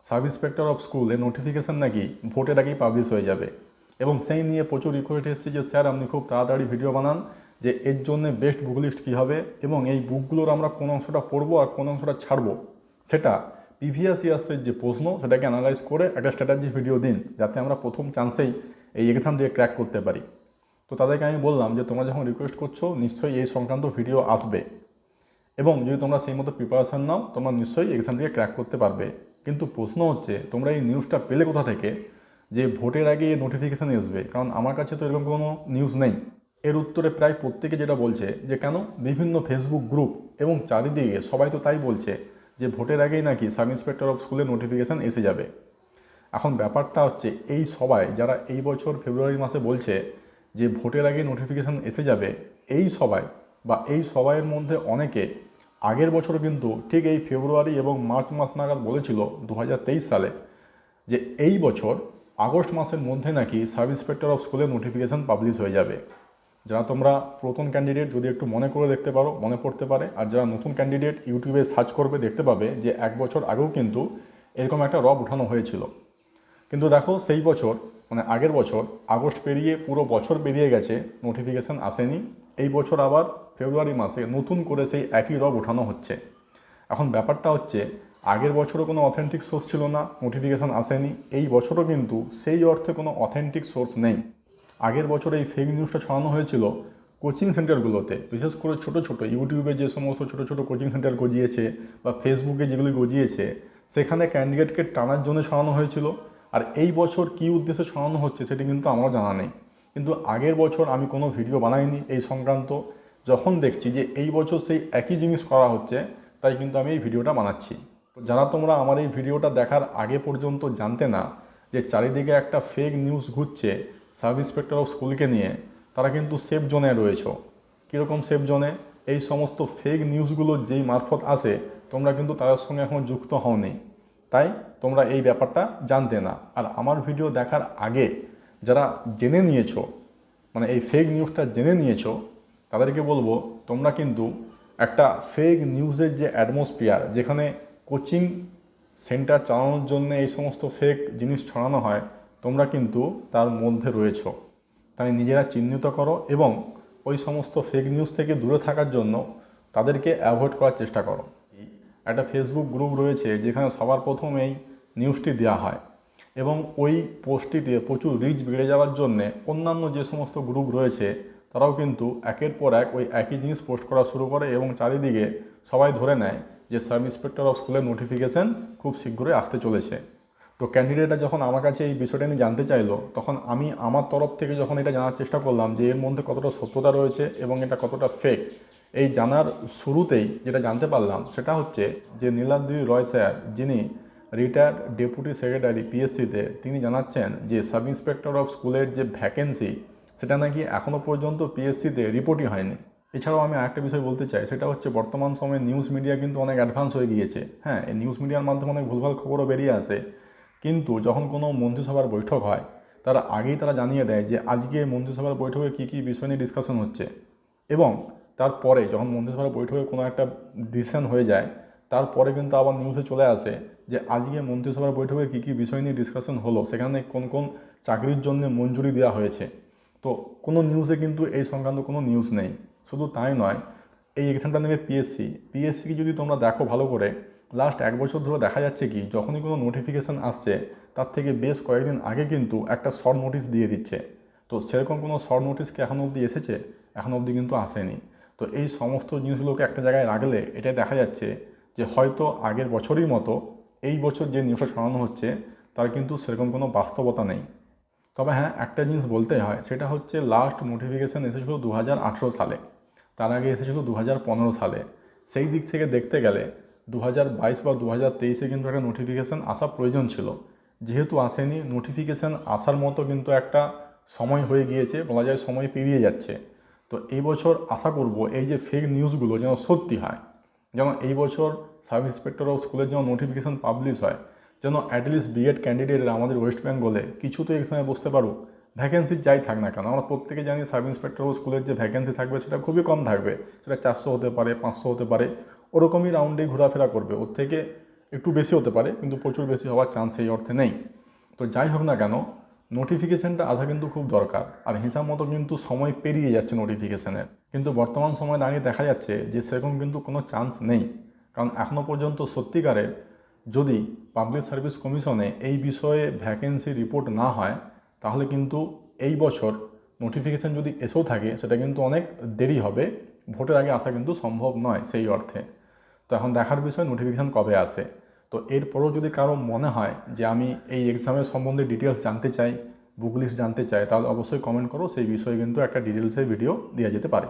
Sub inspector of school এর notification নাকি ভোটের আগেই পাবলিশ হয়ে যাবে। এবং সেই নিয়ে প্রচুর রিকোয়েস্ট এসেছে যে স্যার আপনি খুব তাড়াতাড়ি ভিডিও বানান, যে এর জন্য বেস্ট বুক লিস্ট কী হবে এবং এই বুকগুলোর আমরা কোন অংশটা পড়বো আর কোন অংশটা ছাড়বো, সেটা প্রিভিয়াস ইয়ার্সের যে প্রশ্ন সেটাকে অ্যানালাইজ করে একটা স্ট্র্যাটাজি ভিডিও দিন, যাতে আমরা প্রথম চান্সেই এই এক্সাম দিয়ে ক্র্যাক করতে পারি। তো তাদেরকে আমি বললাম যে তোমরা যখন রিকোয়েস্ট করছো নিশ্চয়ই এই সংক্রান্ত ভিডিও আসবে, এবং যদি তোমরা সেই মতো প্রিপারেশান নাও তোমরা নিশ্চয়ই এক্সাম দিয়ে ক্র্যাক করতে পারবে। কিন্তু প্রশ্ন হচ্ছে তোমরা এই নিউজটা পেলে কোথা থেকে যে ভোটের আগে এই নোটিফিকেশান আসবে? কারণ আমার কাছে তো এরকম কোনো নিউজ নেই। এর উত্তরে প্রায় প্রত্যেকে যেটা বলছে যে কেন, বিভিন্ন ফেসবুক গ্রুপ এবং চারিদিকে সবাই তো তাই বলছে যে ভোটের আগেই নাকি সাব ইন্সপেক্টর অফ স্কুলের নোটিফিকেশান এসে যাবে। এখন ব্যাপারটা হচ্ছে এই সবাই যারা এই বছর ফেব্রুয়ারি মাসে বলছে যে ভোটের আগে নোটিফিকেশান এসে যাবে, এই সবাই বা এই সবাইয়ের মধ্যে অনেকে আগের বছর কিন্তু ঠিক এই ফেব্রুয়ারি এবং মার্চ মাস নাগাদ বলেছিল 2023 সালে যে এই বছর আগস্ট মাসের মধ্যে নাকি সাব ইন্সপেক্টর অফ স্কুলের নোটিফিকেশান পাবলিশ হয়ে যাবে। যারা তোমরা প্রথম ক্যান্ডিডেট যদি একটু মনে করে দেখতে পারো মনে পড়তে পারে, আর যারা নতুন ক্যান্ডিডেট ইউটিউবে সার্চ করবে দেখতে পাবে যে এক বছর আগেও কিন্তু এরকম একটা রব উঠানো হয়েছিল। কিন্তু দেখো সেই বছর মানে আগের বছর আগস্ট পেরিয়ে পুরো বছর পেরিয়ে গেছে, নোটিফিকেশান আসেনি। এই বছর আবার ফেব্রুয়ারি মাসে নতুন করে সেই একই রব উঠানো হচ্ছে। এখন ব্যাপারটা হচ্ছে আগের বছরও কোনো অথেন্টিক সোর্স ছিল না, নোটিফিকেশান আসেনি। এই বছরও কিন্তু সেই অর্থে কোনো অথেন্টিক সোর্স নেই। আগের বছর এই ফেক নিউজটা ছড়ানো হয়েছিল কোচিং সেন্টারগুলোতে, বিশেষ করে ছোটো ছোটো ইউটিউবে যে সমস্ত ছোটো ছোটো কোচিং সেন্টার গজিয়েছে বা ফেসবুকে যেগুলি গজিয়েছে সেখানে ক্যান্ডিডেটকে টানার জন্য ছড়ানো হয়েছিল। আর এই বছর কী উদ্দেশ্যে ছড়ানো হচ্ছে সেটি কিন্তু আমারও জানা নেই। কিন্তু আগের বছর আমি কোনো ভিডিও বানাইনি এই সংক্রান্ত, যখন দেখছি যে এই বছর সেই একই জিনিস করা হচ্ছে তাই কিন্তু আমি এই ভিডিওটা বানাচ্ছি। যারা তোমরা আমার এই ভিডিওটা দেখার আগে পর্যন্ত জানতে না যে চারিদিকে একটা ফেক নিউজ ঘুরছে সাব ইন্সপেক্টর অফ স্কুলকে নিয়ে, তারা কিন্তু সেফ জোনে রয়েছো। কীরকম সেফ জোনে? এই সমস্ত ফেক নিউজগুলো যেই মারফত আসে তোমরা কিন্তু তাদের সঙ্গে এখন যুক্ত হওনি, তাই তোমরা এই ব্যাপারটা জানতে না। আর আমার ভিডিও দেখার আগে যারা জেনে নিয়েছো, মানে এই ফেক নিউজটা জেনে নিয়েছো, তাদেরকে বলবো তোমরা কিন্তু একটা ফেক নিউজের যে অ্যাটমসফিয়ার, যেখানে কোচিং সেন্টার চালানোর জন্য এই সমস্ত ফেক জিনিস ছড়ানো হয়, তোমরা কিন্তু তার মধ্যে রয়েছো। তাই নিজেরা চিহ্নিত করো এবং ওই সমস্ত ফেক নিউজ থেকে দূরে থাকার জন্য তাদেরকে অ্যাভয়েড করার চেষ্টা করো। একটা ফেসবুক গ্রুপ রয়েছে যেখানে সবার প্রথম এই নিউজটি দেওয়া হয় এবং ওই পোস্টটিতে প্রচুর রিচ বেড়ে যাওয়ার জন্যে অন্যান্য যে সমস্ত গ্রুপ রয়েছে তারাও কিন্তু একের পর এক ওই একই জিনিস পোস্ট করা শুরু করে এবং চারিদিকে সবাই ধরে নেয় যে সাব ইন্সপেক্টর অফ স্কুলের নোটিফিকেশান খুব শীঘ্রই আসতে চলেছে। তো ক্যান্ডিডেটরা যখন আমার কাছে এই বিষয়টা নিয়ে জানতে চাইলো, তখন আমি আমার তরফ থেকে যখন এটা জানার চেষ্টা করলাম যে এর মধ্যে কতটা সত্যতা রয়েছে এবং এটা কতটা ফেক, এই জানার শুরুতেই যেটা জানতে পারলাম সেটা হচ্ছে যে নীলাদ্রি রয় স্যার, যিনি রিটায়ার্ড ডেপুটি সেক্রেটারি পিএসসিতে, তিনি জানাচ্ছেন যে সাব ইন্সপেক্টর অফ স্কুলের যে ভ্যাকেন্সি সেটা নাকি এখনও পর্যন্ত পিএসসিতে রিপোর্টই হয়নি। এছাড়াও আমি আরেকটা বিষয় বলতে চাই, সেটা হচ্ছে বর্তমান সময়ে নিউজ মিডিয়া কিন্তু অনেক অ্যাডভান্স হয়ে গিয়েছে। হ্যাঁ, এই নিউজ মিডিয়ার মাধ্যমে অনেক ভুলভাল খবরও বেরিয়ে আসে, কিন্তু যখন কোনো মন্ত্রিসভার বৈঠক হয় তারা আগেই জানিয়ে দেয় যে আজকে মন্ত্রিসভার বৈঠকে কী কী বিষয় নিয়ে ডিসকাশন হচ্ছে, এবং তারপরে যখন মন্ত্রিসভার বৈঠকে কোনো একটা ডিসিশন হয়ে যায় তারপরে কিন্তু আবার নিউজে চলে আসে যে আজকে মন্ত্রিসভার বৈঠকে কী কী বিষয় নিয়ে ডিসকাশন হলো, সেখানে কোন কোন চাকরির জন্য মঞ্জুরি দেওয়া হয়েছে। তো কোনো নিউজে কিন্তু এই সংক্রান্ত কোনো নিউজ নেই। শুধু তাই নয়, এই এক্সামটা নেবে পিএসসিকে যদি তোমরা দেখো ভালো করে, লাস্ট এক বছর ধরে দেখা যাচ্ছে কি যখনই কোনো নোটিফিকেশান আসছে তার থেকে বেশ কয়েকদিন আগে কিন্তু একটা শর্ট নোটিশ দিয়ে দিচ্ছে। তো সেরকম কোনো শর্ট নোটিশ কি এখনও অবধি এসেছে? এখনও অবধি কিন্তু আসেনি। তো এই সমস্ত জিনিসগুলোকে একটা জায়গায় রাখলে এটাই দেখা যাচ্ছে যে হয়তো আগের বছরই মতো এই বছর যে নিউজটা ছড়ানো হচ্ছে তার কিন্তু সেরকম কোনো বাস্তবতা নেই। তবে হ্যাঁ, একটা জিনিস বলতে হয়, সেটা হচ্ছে লাস্ট নোটিফিকেশান এসেছিলো 2018 সালে, তার আগে এসেছিলো 2015 সালে। সেই দিক থেকে দেখতে গেলে 2022 বা 2023-এ কিন্তু একটা নোটিফিকেশান আসা প্রয়োজন ছিল। যেহেতু আসেনি, নোটিফিকেশান আসার মতো কিন্তু একটা সময় হয়ে গিয়েছে, বলা যায় সময় পেরিয়ে যাচ্ছে। তো এই বছর আশা করব এই যে ফেক নিউজগুলো যেন সত্যি হয়, যেন এই বছর সাব ইন্সপেক্টর অফ স্কুলের যেন নোটিফিকেশান পাবলিশ হয়, যেন অ্যাটলিস্ট বিএড ক্যান্ডিডেটরা আমাদের ওয়েস্ট বেঙ্গলে কিছু তো এখানে বসতে পারুক। ভ্যাকেন্সি যাই থাক না কেন, আমরা প্রত্যেকে জানি সাব ইন্সপেক্টর অফ স্কুলের যে ভ্যাকেন্সি থাকবে সেটা খুবই কম থাকবে, সেটা 400 হতে পারে, 500 হতে পারে, ওরকমই রাউন্ডেই ঘোরাফেরা করবে। ওর থেকে একটু বেশি হতে পারে, কিন্তু প্রচুর বেশি হওয়ার চান্স এই অর্থে নেই। তো যাই হোক না কেন, নোটিফিকেশানটা আসা কিন্তু খুব দরকার। আর হিসাব মতো কিন্তু সময় পেরিয়ে যাচ্ছে নোটিফিকেশানের, কিন্তু বর্তমান সময় দাঁড়িয়ে দেখা যাচ্ছে যে সেরকম কিন্তু কোনো চান্স নেই। কারণ এখনও পর্যন্ত সত্যিকারের যদি পাবলিক সার্ভিস কমিশনে এই বিষয়ে ভ্যাকেন্সি রিপোর্ট না হয়, তাহলে কিন্তু এই বছর নোটিফিকেশান যদি এসেও থাকে সেটা কিন্তু অনেক দেরি হবে, ভোটের আগে আসা কিন্তু সম্ভব নয় সেই অর্থে। তো এখন দেখার বিষয় নোটিফিকেশান কবে আসে। তো এরপরও যদি কারো মনে হয় যে আমি এই এক্সামের সম্বন্ধে ডিটেলস জানতে চাই, বুক লিস্ট জানতে চাই, তাহলে অবশ্যই কমেন্ট করো, সেই বিষয়ে কিন্তু একটা ডিটেলসের ভিডিও দেওয়া যেতে পারে।